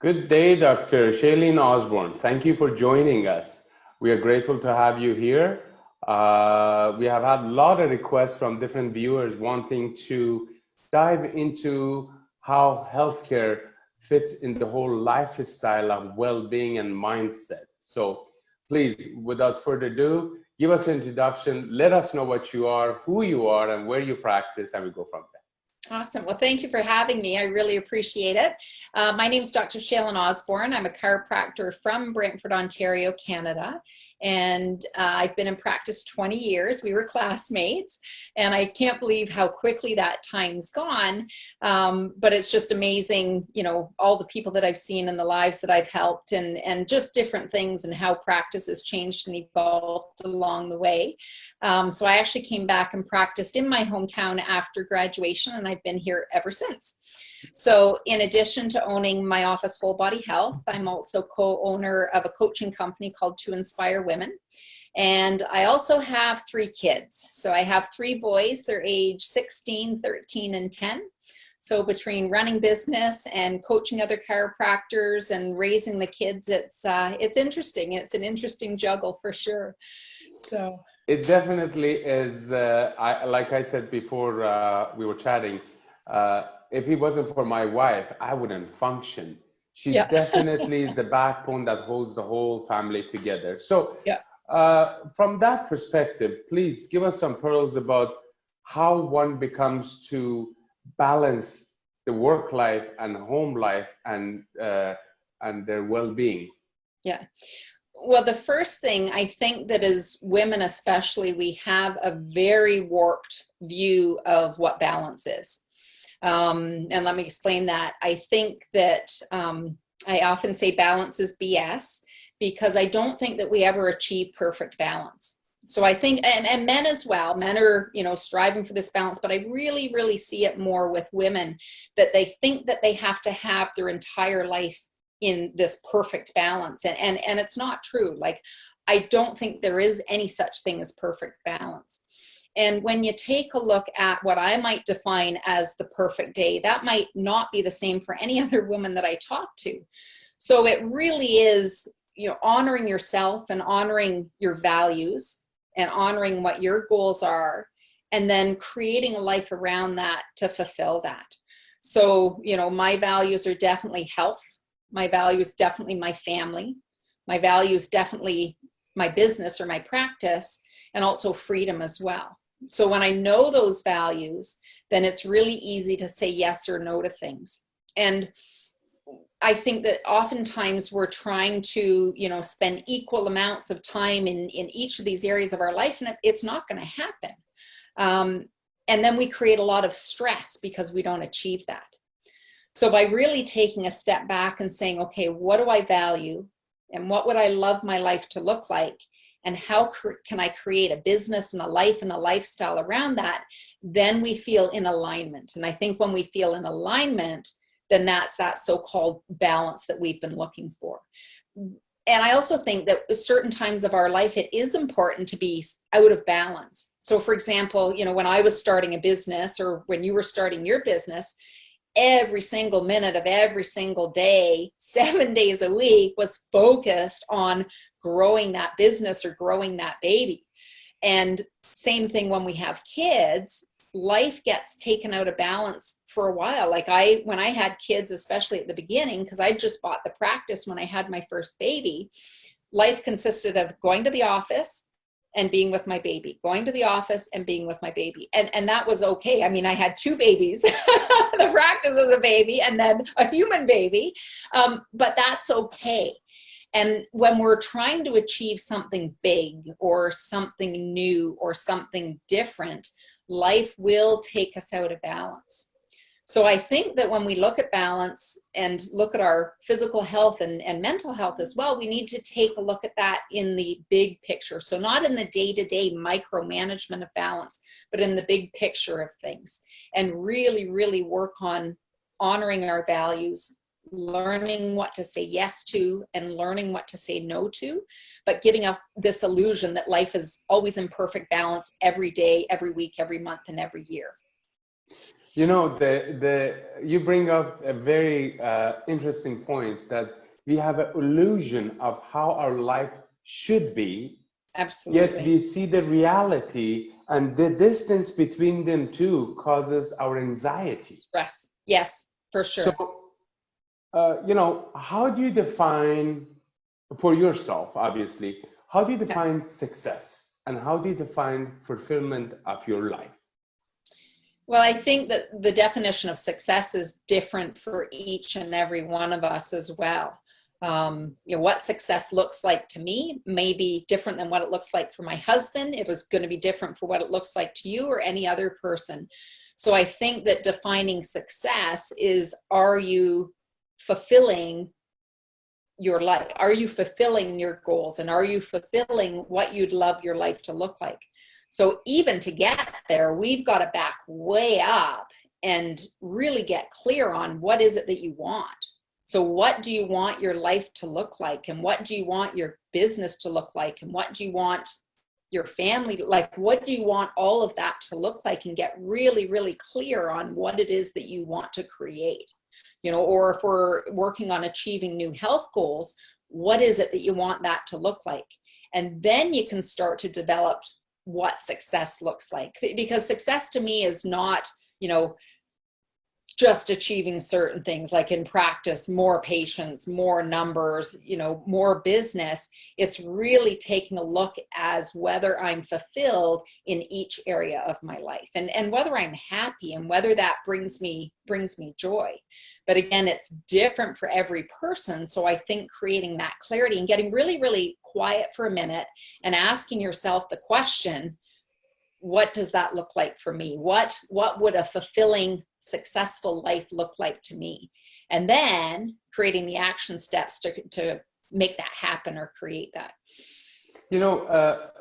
Good day, Dr. Shaelyn Osborn. Thank you for joining us. We are grateful to have you here. We have had a lot of requests from different viewers wanting to dive into how healthcare fits in the whole lifestyle of well-being and mindset. So please, without further ado, give us an introduction. Let us know what you are, who you are, and where you practice, and we go from there. Awesome. Well, thank you for having me. I really appreciate it. My name is Dr. Shaelyn Osborn. I'm a chiropractor from Brantford, Ontario, Canada. And I've been in practice 20 years. We were classmates. And I can't believe how quickly that time's gone. But it's just amazing, you know, all the people that I've seen and the lives that I've helped and just different things and how practice has changed and evolved along the way. So I actually came back and practiced in my hometown after graduation, and I've been here ever since. So in addition to owning my office Whole Body Health, I'm also co-owner of a coaching company called To Inspire Women. And I also have 3 kids. So I have 3 boys. They're age 16, 13, and 10. So between running business and coaching other chiropractors and raising the kids, it's interesting. It's an interesting juggle for sure. So. It definitely is. Like I said before we were chatting, if it wasn't for my wife, I wouldn't function. She Yeah. definitely is the backbone that holds the whole family together. So, Yeah. from that perspective, please give us some pearls about how one becomes to balance the work life and home life and their well-being. Yeah. Well, the first thing I think that as women especially, we have a very warped view of what balance is. And let me explain that. I think that I often say balance is BS because I don't think that we ever achieve perfect balance. So I think, and men as well, men are, you know, striving for this balance, but I really, really see it more with women that they think that they have to have their entire life in this perfect balance. And it's not true. Like, I don't think there is any such thing as perfect balance. And when you take a look at what I might define as the perfect day, that might not be the same for any other woman that I talk to. So it really is, you know, honoring yourself and honoring your values and honoring what your goals are, and then creating a life around that to fulfill that. So, you know, my values are definitely health. My value is definitely my family. My value is definitely my business or my practice, and also freedom as well. So when I know those values, then it's really easy to say yes or no to things. And I think that oftentimes we're trying to, you know, spend equal amounts of time in each of these areas of our life, and it's not going to happen. And then we create a lot of stress because we don't achieve that. So by really taking a step back and saying, okay, what do I value and what would I love my life to look like? And how can I create a business and a life and a lifestyle around that? Then we feel in alignment. And I think when we feel in alignment, then that's that so-called balance that we've been looking for. And I also think that at certain times of our life, it is important to be out of balance. So for example, you know, when I was starting a business or when you were starting your business, every single minute of every single day, 7 days a week, was focused on growing that business or growing that baby. And same thing when we have kids, life gets taken out of balance for a while. Like when I had kids, especially at the beginning, because I just bought the practice when I had my first baby, life consisted of going to the office and being with my baby, going to the office and being with my baby. And that was okay. I mean, I had 2 babies, the practice as a baby and then a human baby, but that's okay. And when we're trying to achieve something big or something new or something different, life will take us out of balance. So I think that when we look at balance and look at our physical health and mental health as well, we need to take a look at that in the big picture. So not in the day-to-day micromanagement of balance, but in the big picture of things, and really, really work on honoring our values, learning what to say yes to and learning what to say no to, but giving up this illusion that life is always in perfect balance every day, every week, every month, and every year. You know, you bring up a very interesting point that we have an illusion of how our life should be, yet Absolutely. we see the reality, and the distance between them two causes our anxiety. Stress. Yes, for So, sure. you know, how do you define for yourself, obviously, how do you Yeah. define success and how do you define fulfillment of your life? Well, I think that the definition of success is different for each and every one of us as well. You know, what success looks like to me may be different than what it looks like for my husband. It was going to be different for what it looks like to you or any other person. So I think that defining success is, are you fulfilling your life? Are you fulfilling your goals? And are you fulfilling what you'd love your life to look like? So even to get there, we've got to back way up and really get clear on what is it that you want. So what do you want your life to look like? And what do you want your business to look like? And what do you want your family to, like, what do you want all of that to look like? And get really, really clear on what it is that you want to create. You know, or if we're working on achieving new health goals, what is it that you want that to look like? And then you can start to develop what success looks like. Because success to me is not, you know, just achieving certain things, like in practice, more patients, more numbers, you know, more business. It's really taking a look as whether I'm fulfilled in each area of my life, and whether I'm happy and whether that brings me joy. But again, it's different for every person. So I think creating that clarity and getting really, really quiet for a minute and asking yourself the question, what does that look like for me? What would a fulfilling, successful life look like to me? And then creating the action steps to make that happen or create that. You know, a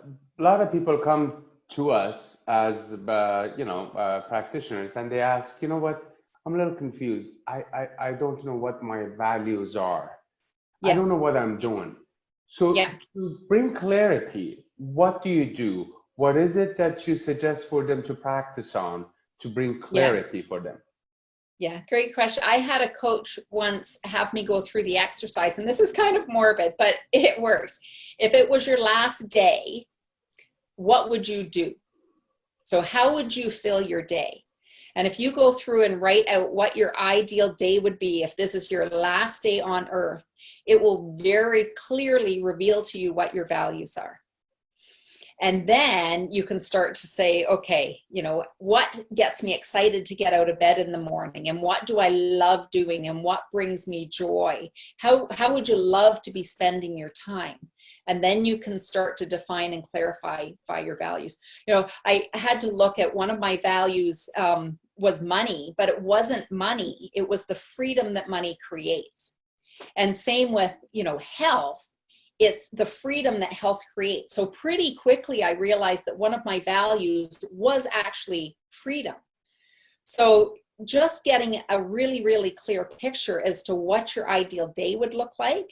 lot of people come to us as, you know, practitioners, and they ask, you know what, I'm a little confused. I don't know what my values are. I don't know Yes. what I'm doing. So Yeah. to bring clarity, what do you do? What is it that you suggest for them to practice on to bring Yeah. clarity for them? Yeah. Great question. I had a coach once have me go through the exercise, and this is kind of morbid, but it works. If it was your last day, what would you do? So how would you fill your day? And if you go through and write out what your ideal day would be, if this is your last day on earth, it will very clearly reveal to you what your values are. And then you can start to say, okay, you know, what gets me excited to get out of bed in the morning? And what do I love doing? And what brings me joy? How would you love to be spending your time? And then you can start to define and clarify your values. You know, I had to look at one of my values was money, but it wasn't money. It was the freedom that money creates. And same with, you know, health. It's the freedom that health creates. So pretty quickly, I realized that one of my values was actually freedom. So just getting a really, really clear picture as to what your ideal day would look like.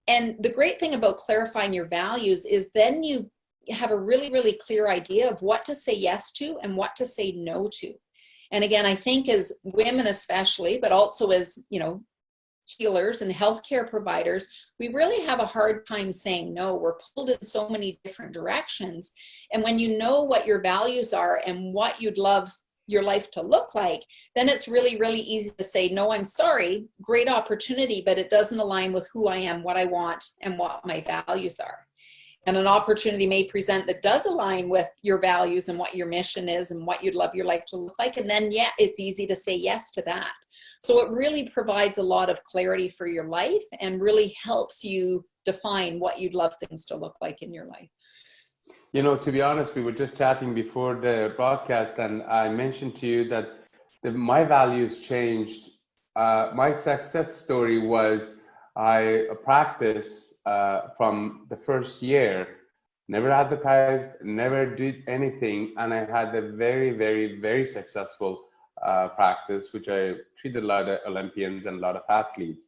And the great thing about clarifying your values is then you have a really, really clear idea of what to say yes to and what to say no to. And again, I think as women especially, but also as, you know, healers and healthcare providers, we really have a hard time saying no. We're pulled in so many different directions. And when you know what your values are and what you'd love your life to look like, then it's really, really easy to say, no, I'm sorry, great opportunity, but it doesn't align with who I am, what I want, and what my values are. And an opportunity may present that does align with your values and what your mission is and what you'd love your life to look like. And then, yeah, it's easy to say yes to that. So it really provides a lot of clarity for your life and really helps you define what you'd love things to look like in your life. You know, to be honest, we were just chatting before the broadcast, and I mentioned to you that my values changed. My success story was I practiced from the first year, never advertised, never did anything, and I had a very, very, very successful practice, which I treated a lot of Olympians and a lot of athletes.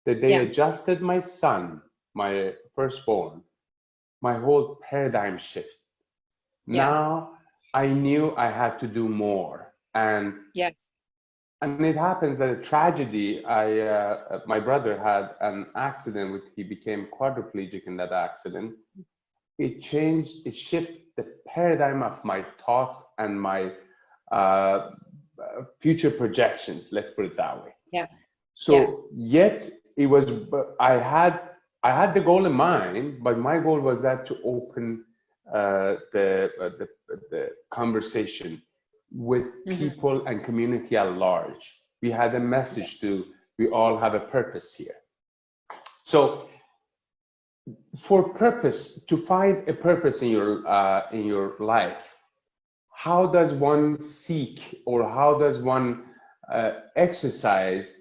The day Yeah, adjusted my son, my firstborn, my whole paradigm shift. yeah, Now I knew I had to do more. And yeah, and it happens that a tragedy, my brother had an accident which he became quadriplegic in that accident. It shifted the paradigm of my thoughts and my uh, future projections, let's put it that way. Yeah. So yet it was, I had the goal in mind, but my goal was that to open the conversation with people and community at large. We had a message to, we all have a purpose here. So for purpose, to find a purpose in your life, how does one seek, or how does one exercise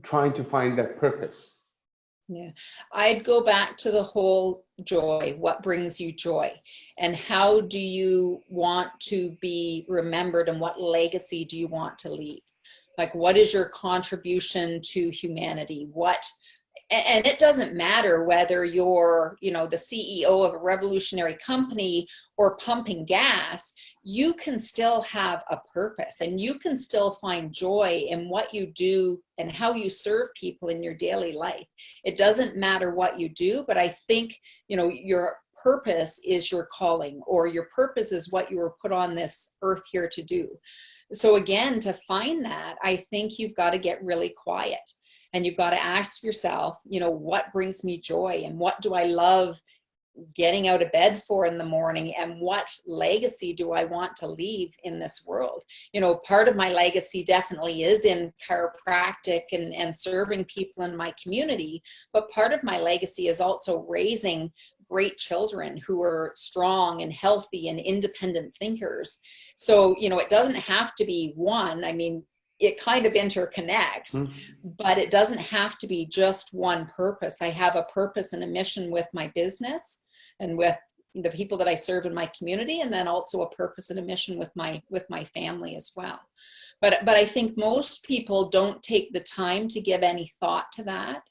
trying to find that purpose? Yeah, I'd go back to the whole joy. What brings you joy? And how do you want to be remembered, and what legacy do you want to leave? Like, what is your contribution to humanity? And it doesn't matter whether you're, the CEO of a revolutionary company or pumping gas, you can still have a purpose, and you can still find joy in what you do and how you serve people in your daily life. It doesn't matter what you do, but I think, your purpose is your calling, or your purpose is what you were put on this earth here to do. So again, to find that, I think you've got to get really quiet. And you've got to ask yourself, what brings me joy, and what do I love getting out of bed for in the morning, and what legacy do I want to leave in this world? Part of my legacy definitely is in chiropractic and serving people in my community, but part of my legacy is also raising great children who are strong and healthy and independent thinkers. So, it doesn't have to be one. I mean, it kind of interconnects, but it doesn't have to be just one purpose. I have a purpose and a mission with my business and with the people that I serve in my community, and then also a purpose and a mission with my family as well. But I think most people don't take the time to give any thought to that.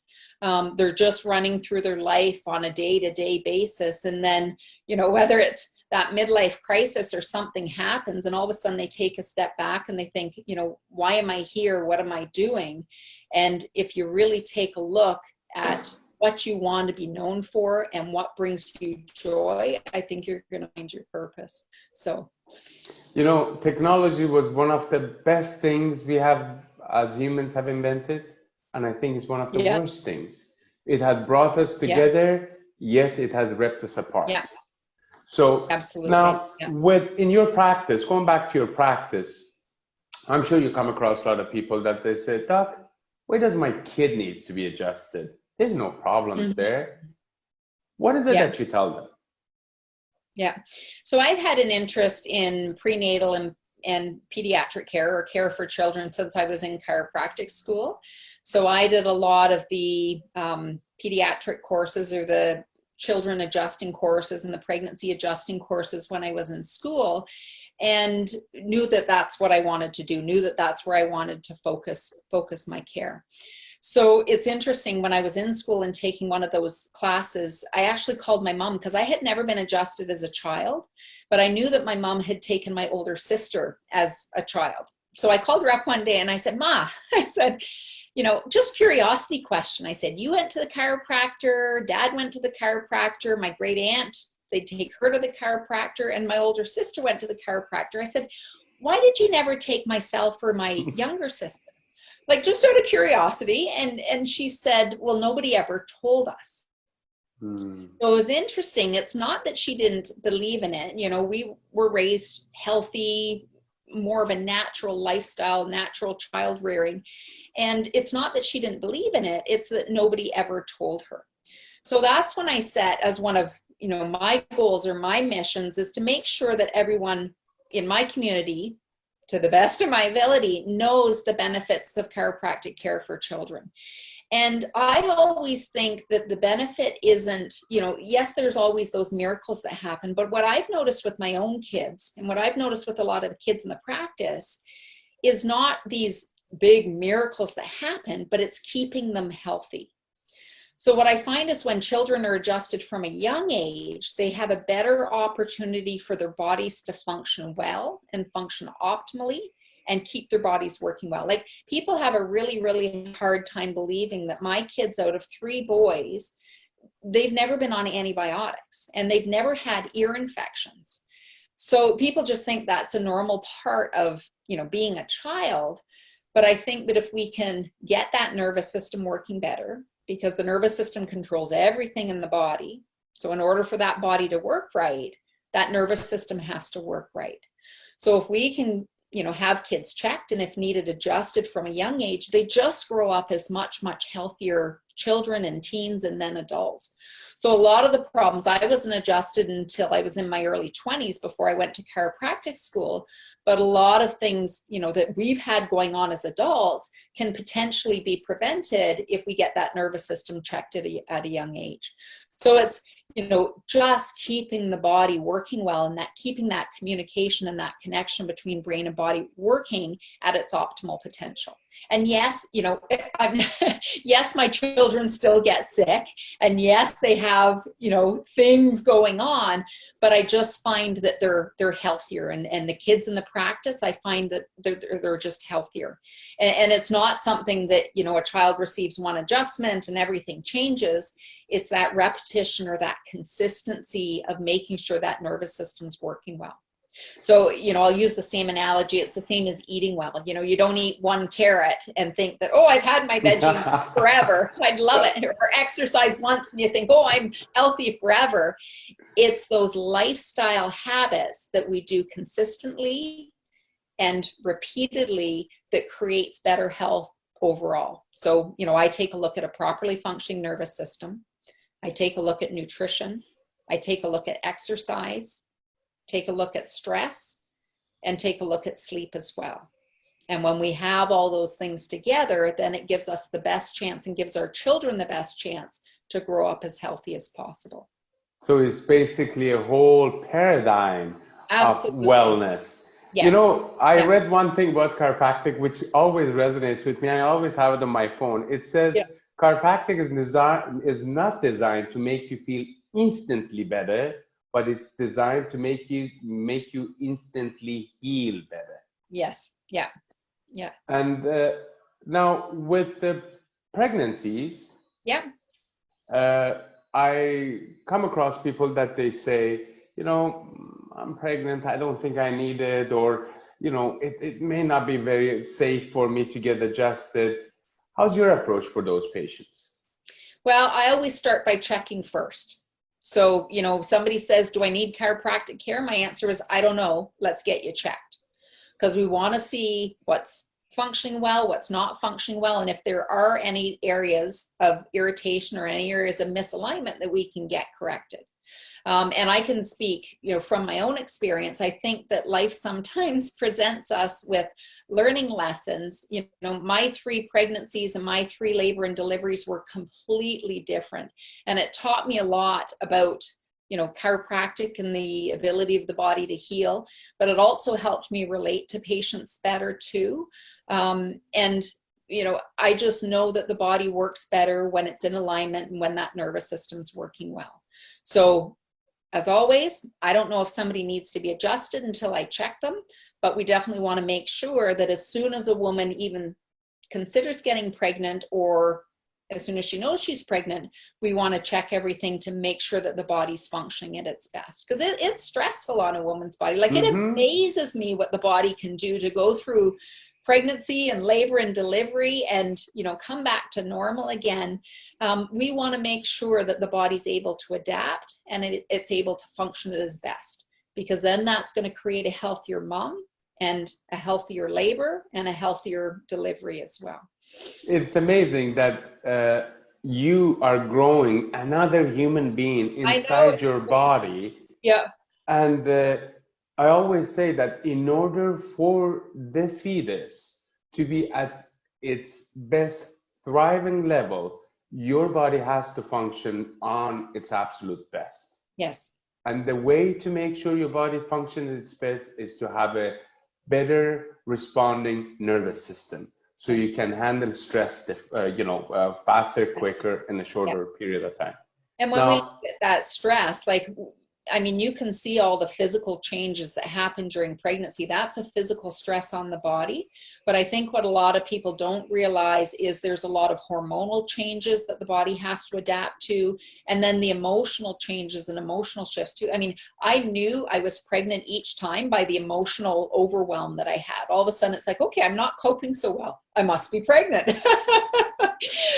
They're just running through their life on a day-to-day basis, and then whether it's that midlife crisis or something happens, and all of a sudden they take a step back and they think, why am I here? What am I doing? And if you really take a look at what you want to be known for and what brings you joy, I think you're going to find your purpose. So, technology was one of the best things we have as humans have invented, and I think it's one of the worst things. It had brought us together, yet it has ripped us apart. Yeah. So absolutely. Now, in your practice, going back to your practice, I'm sure you come across a lot of people that they say, Doc, where does my kid needs to be adjusted? There's no problems there. What is it that you tell them? Yeah. So I've had an interest in prenatal and pediatric care, or care for children, since I was in chiropractic school. So I did a lot of the pediatric courses, or the children adjusting courses and the pregnancy adjusting courses when I was in school, and knew that that's what I wanted to do, knew that that's where I wanted to focus my care. So it's interesting, when I was in school and taking one of those classes, I actually called my mom, because I had never been adjusted as a child, but I knew that my mom had taken my older sister as a child. So I called her up one day and I said, Ma, I said, just curiosity question. I said, you went to the chiropractor, Dad went to the chiropractor, my great aunt, they'd take her to the chiropractor, and my older sister went to the chiropractor. I said, why did you never take myself or my younger sister? Like, just out of curiosity. And she said, well, nobody ever told us. So it was interesting. It's not that she didn't believe in it. We were raised healthy, more of a natural lifestyle, natural child rearing. And it's not that she didn't believe in it, it's that nobody ever told her. So that's when I set as one of, my goals or my missions, is to make sure that everyone in my community, to the best of my ability, knows the benefits of chiropractic care for children. And I always think that the benefit isn't, yes, there's always those miracles that happen, but what I've noticed with my own kids, and what I've noticed with a lot of the kids in the practice, is not these big miracles that happen, but it's keeping them healthy. So what I find is, when children are adjusted from a young age, they have a better opportunity for their bodies to function well and function optimally, and keep their bodies working well. Like, people have a really, really hard time believing that my kids, out of 3 boys, they've never been on antibiotics and they've never had ear infections. So people just think that's a normal part of, being a child. But I think that if we can get that nervous system working better, because the nervous system controls everything in the body. So in order for that body to work right, that nervous system has to work right. So if we can, have kids checked and if needed adjusted from a young age, they just grow up as much, much healthier children and teens and then adults. So a lot of the problems, I wasn't adjusted until I was in my early 20s before I went to chiropractic school. But a lot of things, that we've had going on as adults can potentially be prevented if we get that nervous system checked at a young age. So it's, just keeping the body working well, and that keeping that communication and that connection between brain and body working at its optimal potential. And yes, yes, my children still get sick, and yes, they have, things going on, but I just find that they're healthier, and the kids in the practice, I find that they're just healthier. And it's not something that, a child receives one adjustment and everything changes. It's that repetition or that consistency of making sure that nervous system's working well. So, I'll use the same analogy. It's the same as eating well. You don't eat one carrot and think that, oh, I've had my veggies forever, I'd love it. Or exercise once and you think, oh, I'm healthy forever. It's those lifestyle habits that we do consistently and repeatedly that creates better health overall. So, I take a look at a properly functioning nervous system. I take a look at nutrition. I take a look at exercise, take a look at stress, and take a look at sleep as well. And when we have all those things together, then it gives us the best chance and gives our children the best chance to grow up as healthy as possible. So it's basically a whole paradigm Absolutely. of wellness. Yes. I read one thing about chiropractic, which always resonates with me. I always have it on my phone. It says, chiropractic is not designed to make you feel instantly better, but it's designed to make you instantly heal better. Yes. Yeah. And now with the pregnancies, I come across people that they say, I'm pregnant, I don't think I need it, or it may not be very safe for me to get adjusted. How's your approach for those patients? Well, I always start by checking first. So, somebody says, do I need chiropractic care? My answer is, I don't know. Let's get you checked. Because we want to see what's functioning well, what's not functioning well, and if there are any areas of irritation or any areas of misalignment that we can get corrected. And I can speak, from my own experience. I think that life sometimes presents us with learning lessons. My 3 pregnancies and my 3 labor and deliveries were completely different. And it taught me a lot about, chiropractic and the ability of the body to heal, but it also helped me relate to patients better too. And I just know that the body works better when it's in alignment and when that nervous system's working well. So, as always, I don't know if somebody needs to be adjusted until I check them, but we definitely want to make sure that as soon as a woman even considers getting pregnant, or as soon as she knows she's pregnant, we want to check everything to make sure that the body's functioning at its best. Because it's stressful on a woman's body. Like, it amazes me what the body can do to go through pregnancy and labor and delivery and, come back to normal again. We want to make sure that the body's able to adapt and it's able to function at its best, because then that's going to create a healthier mom and a healthier labor and a healthier delivery as well. It's amazing that you are growing another human being inside your body. Yeah. And I always say that in order for the fetus to be at its best thriving level, your body has to function on its absolute best. Yes. And the way to make sure your body functions at its best is to have a better responding nervous system, so you can handle stress, faster, quicker, in a shorter period of time. And when we look at that stress, like, I mean, you can see all the physical changes that happen during pregnancy. That's a physical stress on the body. But I think what a lot of people don't realize is there's a lot of hormonal changes that the body has to adapt to. And then the emotional changes and emotional shifts too. I mean, I knew I was pregnant each time by the emotional overwhelm that I had. All of a sudden it's like, okay, I'm not coping so well. I must be pregnant.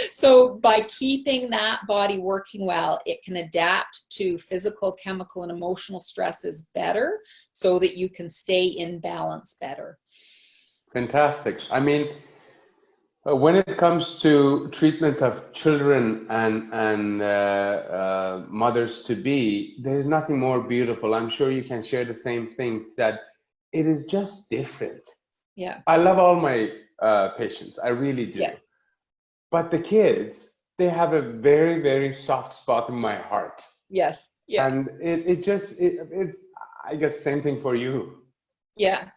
So by keeping that body working well, it can adapt to physical, chemical, and emotional stresses better so that you can stay in balance better. Fantastic. I mean, when it comes to treatment of children and mothers to be, there's nothing more beautiful. I'm sure you can share the same thing, that it is just different. Yeah. I love all my patients. I really do. Yeah. But the kids, they have a very, very soft spot in my heart. Yes. Yeah. And it's, I guess, same thing for you. Yeah,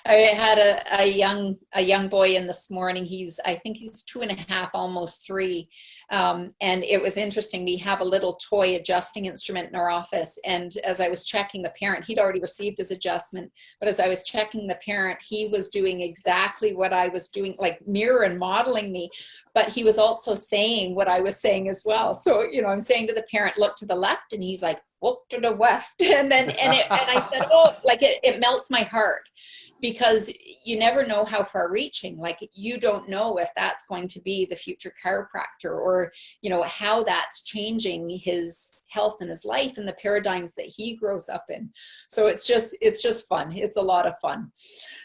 I had a young boy in this morning. I think he's 2.5, almost 3. And it was interesting. We have a little toy adjusting instrument in our office. And as I was checking the parent, he'd already received his adjustment. But as I was checking the parent, he was doing exactly what I was doing, like mirror and modeling me. But he was also saying what I was saying as well. So, I'm saying to the parent, look to the left, and he's like, look to the left. And I said, oh, like it melts my heart, because you never know how far reaching, like you don't know if that's going to be the future chiropractor, or, how that's changing his health and his life and the paradigms that he grows up in. So it's just fun. It's a lot of fun.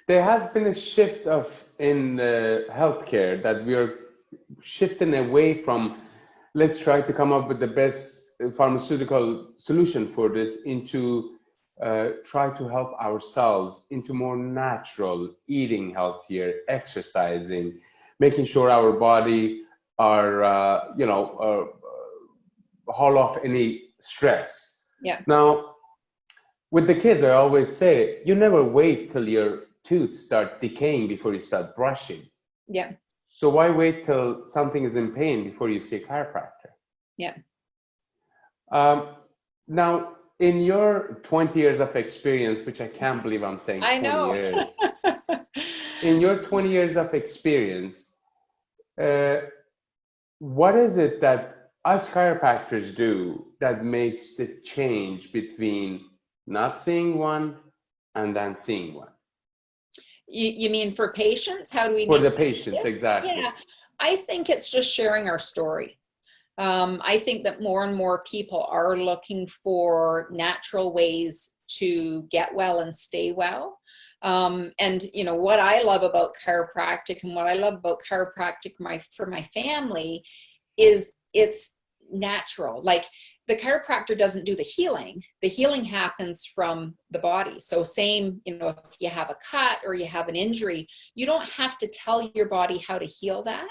There has been a shift in healthcare, that we are shifting away from, let's try to come up with the best pharmaceutical solution for this, into try to help ourselves into more natural eating, healthier exercising, making sure our body are haul off any stress. Yeah. Now with the kids, I always say, you never wait till your tooth start decaying before you start brushing. Yeah. So why wait till something is in pain before you see a chiropractor? Yeah. Now, in your 20 years of experience, which I can't believe I'm saying 20 I know. years, in your 20 years of experience, what is it that us chiropractors do that makes the change between not seeing one and then seeing one? You mean for patients? How do we For make the patients, exactly. Yeah, I think it's just sharing our story. I think that more and more people are looking for natural ways to get well and stay well. And what I love about chiropractic, and what I love about chiropractic for my family, is it's natural. Like, the chiropractor doesn't do the healing. The healing happens from the body. So same, if you have a cut or you have an injury, you don't have to tell your body how to heal that.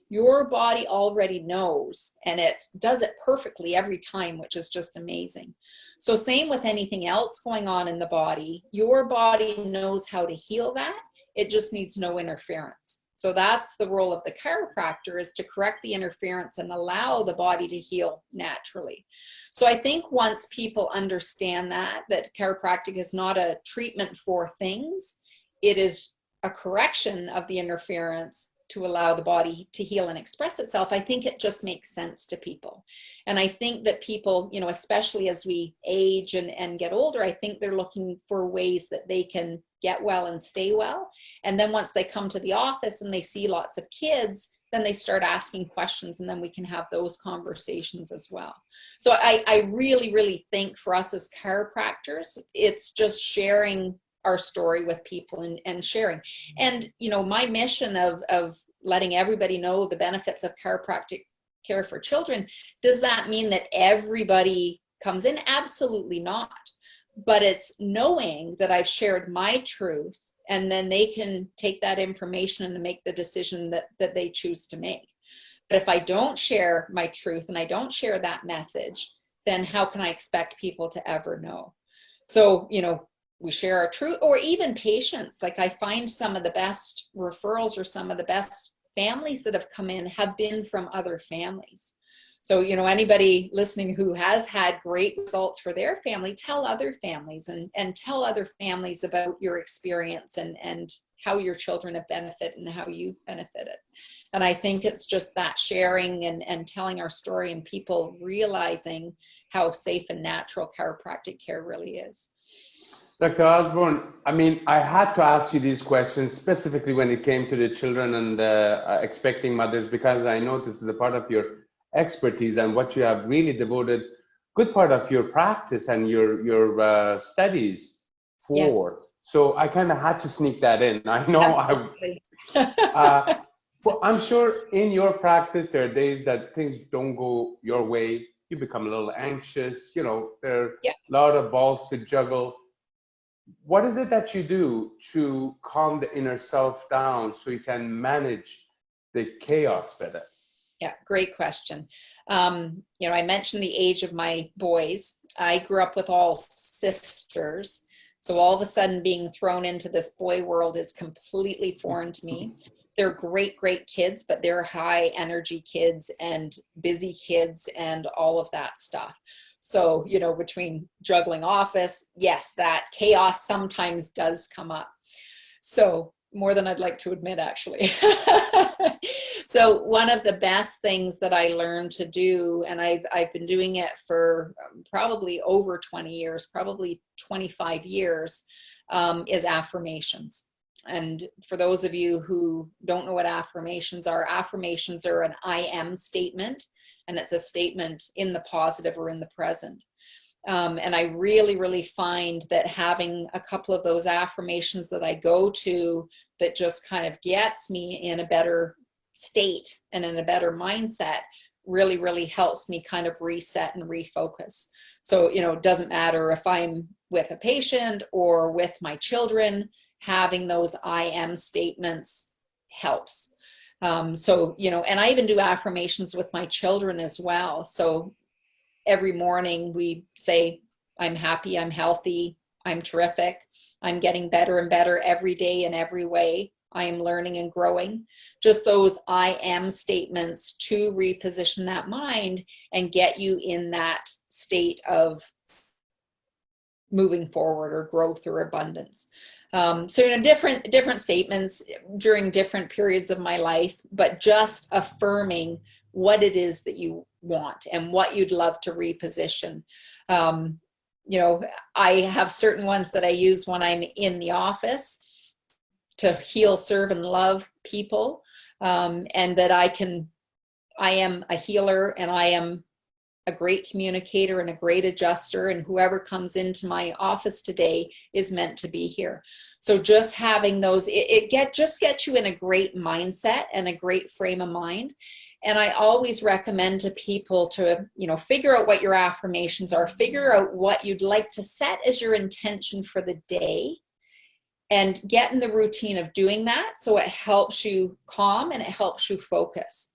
Your body already knows, and it does it perfectly every time, which is just amazing. So same with anything else going on in the body, your body knows how to heal that. It just needs no interference. So that's the role of the chiropractor, is to correct the interference and allow the body to heal naturally. So I think once people understand that chiropractic is not a treatment for things, it is a correction of the interference to allow the body to heal and express itself, I think it just makes sense to people. And I think that people, especially as we age and get older, I think they're looking for ways that they can get well and stay well. And then once they come to the office and they see lots of kids, then they start asking questions, and then we can have those conversations as well. So I really, really think for us as chiropractors, it's just sharing our story with people and sharing. And, my mission of letting everybody know the benefits of chiropractic care for children, does that mean that everybody comes in? Absolutely not. But it's knowing that I've shared my truth, and then they can take that information and make the decision that they choose to make. But if I don't share my truth and I don't share that message, then how can I expect people to ever know? So, we share our truth, or even patients. Like, I find some of the best referrals or some of the best families that have come in have been from other families. So, anybody listening who has had great results for their family, tell other families and tell other families about your experience and how your children have benefited and how you've benefited. And I think it's just that sharing and telling our story and people realizing how safe and natural chiropractic care really is. Dr. Osborn, I mean, I had to ask you these questions specifically when it came to the children and expecting mothers, because I know this is a part of your expertise and what you have really devoted good part of your practice and your studies for. Yes. So I kind of had to sneak that in. I know I'm sure in your practice there are days that things don't go your way. You become a little anxious. There are a lot of balls to juggle. What is it that you do to calm the inner self down so you can manage the chaos better? Yeah, great question. I mentioned the age of my boys. I grew up with all sisters. So all of a sudden being thrown into this boy world is completely foreign to me. They're great, great kids, but they're high energy kids and busy kids and all of that stuff. So, between juggling office, yes, that chaos sometimes does come up. So more than I'd like to admit, actually. So one of the best things that I learned to do, and I've been doing it for probably over 20 years, probably 25 years, is affirmations. And for those of you who don't know what affirmations are an I am statement, and it's a statement in the positive or in the present. And I really, really find that having a couple of those affirmations that I go to that just kind of gets me in a better state and in a better mindset really, really helps me kind of reset and refocus. So, it doesn't matter if I'm with a patient or with my children, having those I am statements helps. So, and I even do affirmations with my children as well. So every morning we say, I'm happy, I'm healthy, I'm terrific, I'm getting better and better every day in every way, I am learning and growing. Just those I am statements to reposition that mind and get you in that state of moving forward or growth or abundance. So different statements during different periods of my life, but just affirming what it is that you want and what you'd love to reposition. I have certain ones that I use when I'm in the office to heal, serve, and love people, and that I am a healer and I am a great communicator and a great adjuster, and whoever comes into my office today is meant to be here. So just having those, just gets you in a great mindset and a great frame of mind. And I always recommend to people to, figure out what your affirmations are, figure out what you'd like to set as your intention for the day, and get in the routine of doing that so it helps you calm and it helps you focus.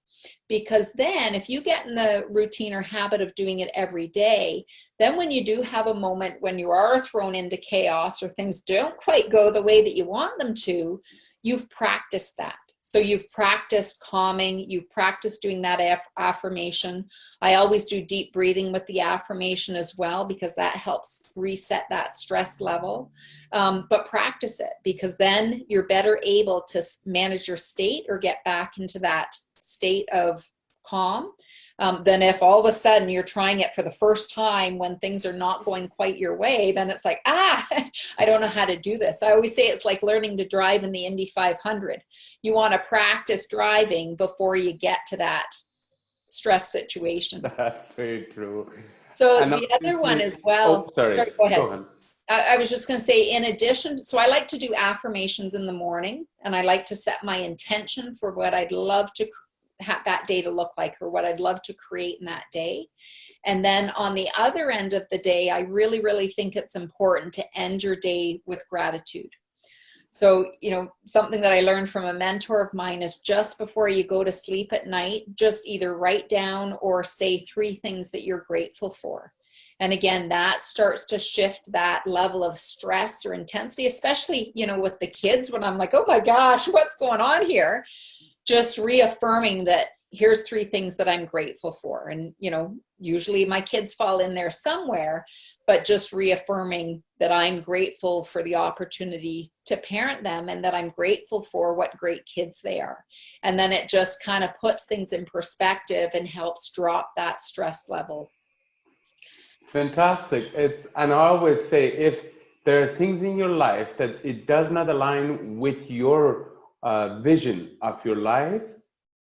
Because then if you get in the routine or habit of doing it every day, then when you do have a moment when you are thrown into chaos or things don't quite go the way that you want them to, you've practiced that. So you've practiced calming, you've practiced doing that affirmation. I always do deep breathing with the affirmation as well, because that helps reset that stress level. But practice it, because then you're better able to manage your state or get back into that state of calm than if all of a sudden you're trying it for the first time when things are not going quite your way. Then it's like, I don't know how to do this. I always say it's like learning to drive in the Indy 500. You want to practice driving before you get to that stress situation. That's very true. So the other one as well. Oh, sorry. Go ahead. I was just going to say, in addition, so I like to do affirmations in the morning, and I like to set my intention for what I'd love to have that day to look like, or what I'd love to create in that day. And then on the other end of the day, I really, really think it's important to end your day with gratitude. So, something that I learned from a mentor of mine is just before you go to sleep at night, just either write down or say 3 things that you're grateful for. And again, that starts to shift that level of stress or intensity, especially, with the kids, when I'm like, oh my gosh, what's going on here? Just reaffirming that, here's 3 things that I'm grateful for. And, you know, usually my kids fall in there somewhere, but just reaffirming that I'm grateful for the opportunity to parent them and that I'm grateful for what great kids they are. And then it just kind of puts things in perspective and helps drop that stress level. Fantastic. And I always say, if there are things in your life that it does not align with your vision of your life,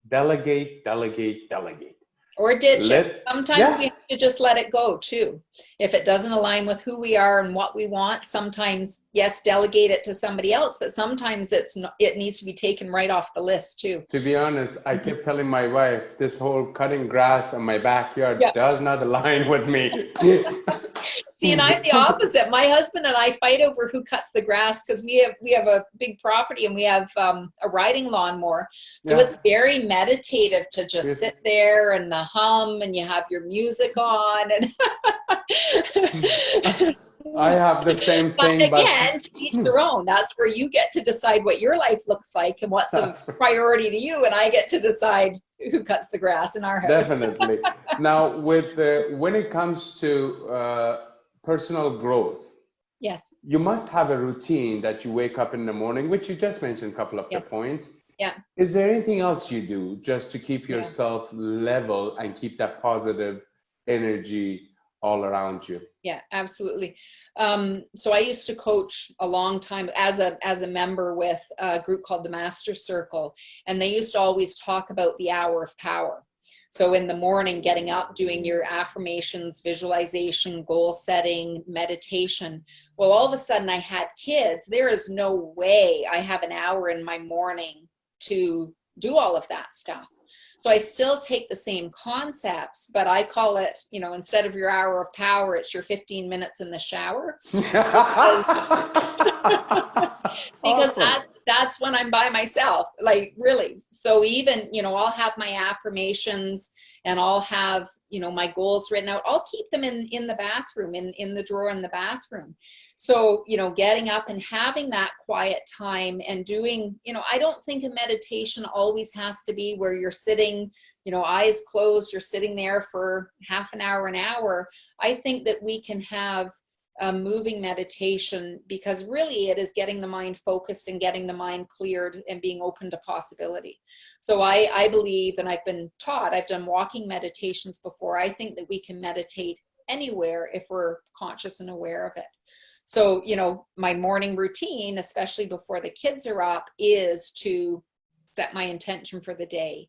delegate, delegate, delegate. Or ditch it. Sometimes we Yeah, have to just let it go too. If it doesn't align with who we are and what we want, sometimes, yes, delegate it to somebody else, but sometimes it needs to be taken right off the list too. to be honest, I kept telling my wife, this whole cutting grass in my backyard Yeah. does not align with me. See, and I'm the opposite. My husband and I fight over who cuts the grass because we have a big property and we have a riding lawnmower. So it's very meditative to just sit there and the hum and you have your music on. And I have the same thing. But again, to each their own. That's where you get to decide what your life looks like and what's a priority to you. And I get to decide who cuts the grass in our house. Definitely. Now, when it comes to personal growth, yes, you must have a routine that you wake up in the morning, which you just mentioned a couple of the points. Yeah. Is there anything else you do just to keep yourself level and keep that positive energy all around you? Yeah, absolutely. So I used to coach a long time as a member with a group called the Master Circle, and they used to always talk about the hour of power. So in the morning, getting up, doing your affirmations, visualization, goal setting, meditation. Well, all of a sudden I had kids. There is no way I have an hour in my morning to do all of that stuff. So I still take the same concepts, but I call it, you know, instead of your hour of power, it's your 15 minutes in the shower. Because Awesome. that's when I'm by myself, like really. So even, you know, I'll have my affirmations and I'll have, you know, my goals written out. I'll keep them in the bathroom, in the drawer in the bathroom. So, you know, getting up and having that quiet time and doing, you know, I don't think a meditation always has to be where you're sitting, you know, eyes closed, you're sitting there for half an hour. I think that we can have a moving meditation, because really it is getting the mind focused and getting the mind cleared and being open to possibility. So I believe, and I've been taught, I've done walking meditations before. I think that we can meditate anywhere if we're conscious and aware of it. So, you know, my morning routine, especially before the kids are up, is to set my intention for the day,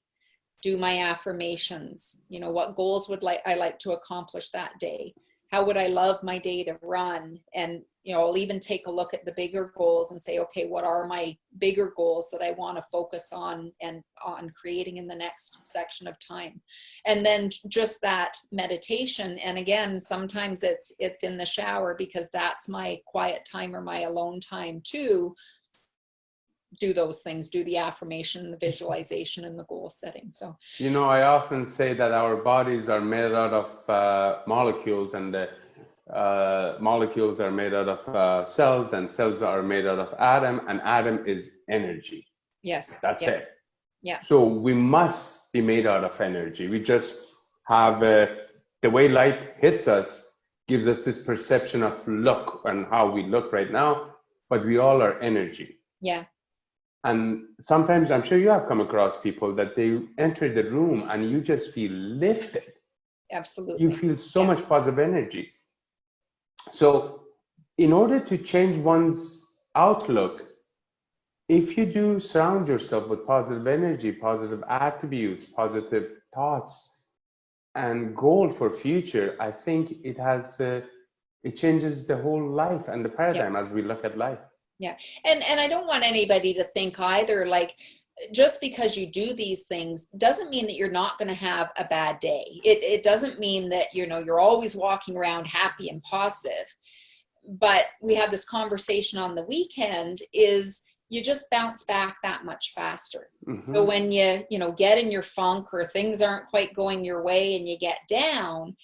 do my affirmations, you know, what goals would I like to accomplish that day? How would I love my day to run? And, you know, I'll even take a look at the bigger goals and say, okay, what are my bigger goals that I want to focus on and on creating in the next section of time? And then just that meditation. And again, sometimes it's in the shower, because that's my quiet time or my alone time too. Do those things, do the affirmation, the visualization, and the goal setting. So, you know, I often say that our bodies are made out of molecules, and the molecules are made out of cells, and cells are made out of atom, and atom is energy. yes, That's it. Yeah. So we must be made out of energy. We just have the way light hits us gives us this perception of look and how we look right now, but we all are energy. Yeah. And sometimes I'm sure you have come across people that they enter the room and you just feel lifted. Absolutely. You feel so much positive energy. So in order to change one's outlook, if you do surround yourself with positive energy, positive attributes, positive thoughts, and goal for future, I think it changes the whole life and the paradigm as we look at life. Yeah. And I don't want anybody to think either, like, just because you do these things doesn't mean that you're not going to have a bad day. It doesn't mean that, you know, you're always walking around happy and positive. But we have this conversation on the weekend, is you just bounce back that much faster. Mm-hmm. So when you know, get in your funk or things aren't quite going your way and you get down,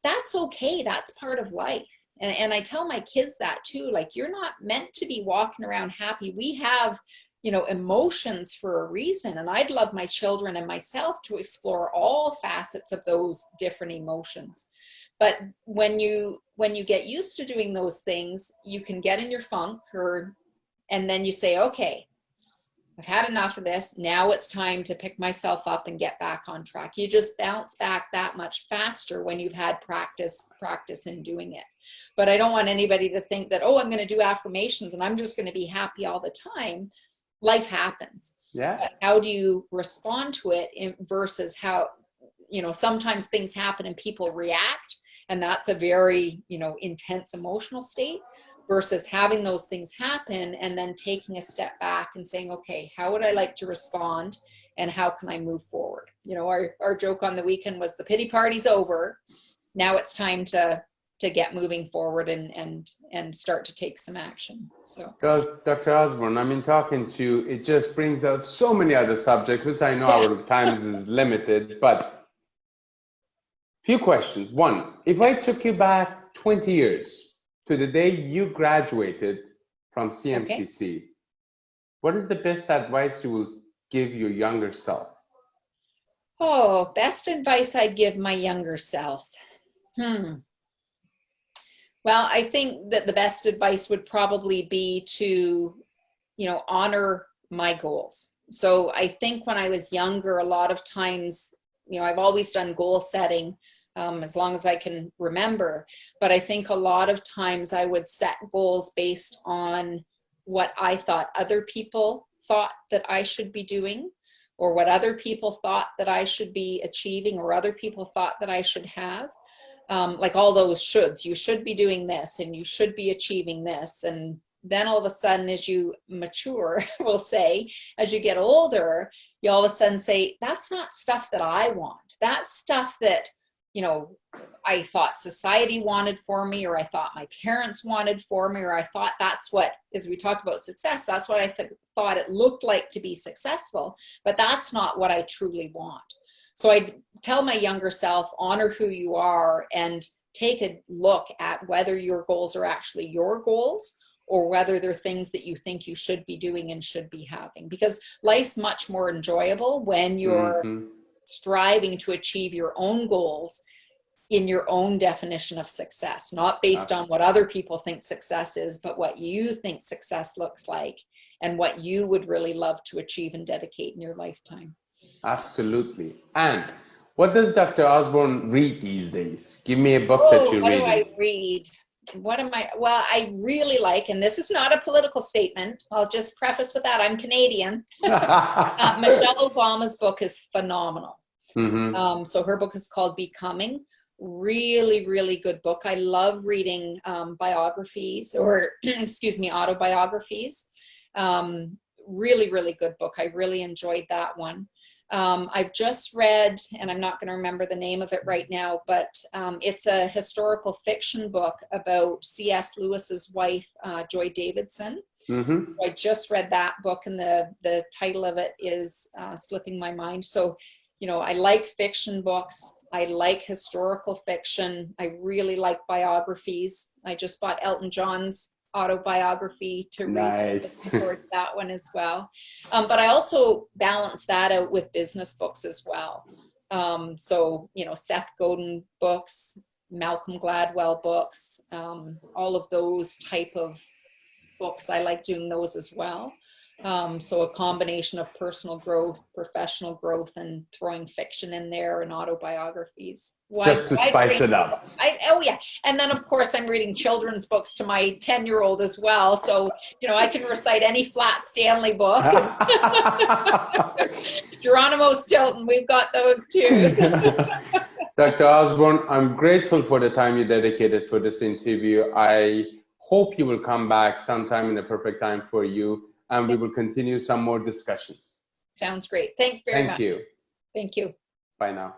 that's okay. That's part of life. And I tell my kids that too, like, you're not meant to be walking around happy. We have emotions for a reason. And I'd love my children and myself to explore all facets of those different emotions. But when you get used to doing those things, you can get in your funk, and then you say, okay, I've had enough of this. Now it's time to pick myself up and get back on track. You just bounce back that much faster when you've had practice in doing it. But I don't want anybody to think that, oh, I'm going to do affirmations and I'm just going to be happy all the time. Life happens. Yeah. But how do you respond to it versus how, sometimes things happen and people react, and that's a very, intense emotional state, versus having those things happen and then taking a step back and saying, okay, how would I like to respond and how can I move forward? Our joke on the weekend was the pity party's over. Now it's time to get moving forward and start to take some action. So Dr. Osborn, I mean, talking to you, it just brings out so many other subjects, which I know our time is limited, but few questions. One, if I took you back 20 years, to the day you graduated from CMCC, what is the best advice you will give your younger self? Oh, best advice I'd give my younger self. Well, I think that the best advice would probably be to, honor my goals. So I think when I was younger, a lot of times, I've always done goal setting, as long as I can remember. But I think a lot of times I would set goals based on what I thought other people thought that I should be doing, or what other people thought that I should be achieving, or other people thought that I should have. Like all those shoulds, you should be doing this and you should be achieving this. And then all of a sudden, as you mature, we'll say, as you get older, you all of a sudden say, that's not stuff that I want. That's stuff that I thought society wanted for me, or I thought my parents wanted for me, or I thought that's what, as we talk about success, that's what I thought it looked like to be successful, but that's not what I truly want. So I tell my younger self, honor who you are and take a look at whether your goals are actually your goals, or whether they're things that you think you should be doing and should be having, because life's much more enjoyable when you're striving to achieve your own goals in your own definition of success, not based on what other people think success is, but what you think success looks like and what you would really love to achieve and dedicate in your lifetime. Absolutely. And what does Dr. Osborn read these days? Give me a book that you're reading. What do I read? Well, I really like, and this is not a political statement, I'll just preface with that, I'm Canadian. Michelle Obama's book is phenomenal. So her book is called Becoming. Really, really good book. I love reading biographies, or autobiographies. Really, really good book. I really enjoyed that one. I've just read, and I'm not going to remember the name of it right now, but it's a historical fiction book about C.S. Lewis's wife, Joy Davidson. I just read that book, and the title of it is slipping my mind. So, I like fiction books. I like historical fiction. I really like biographies. I just bought Elton John's autobiography to read. Looking forward to that one as well. But I also balance that out with business books as well. So, Seth Godin books, Malcolm Gladwell books, all of those type of books. I like doing those as well. So a combination of personal growth, professional growth, and throwing fiction in there and autobiographies. Just to spice it up. And then of course I'm reading children's books to my 10-year-old as well. So, I can recite any Flat Stanley book. Geronimo Stilton, we've got those too. Dr. Osborn, I'm grateful for the time you dedicated for this interview. I hope you will come back sometime in the perfect time for you, and we will continue some more discussions. Sounds great. Thank you very much. Thank you. Thank you. Bye now.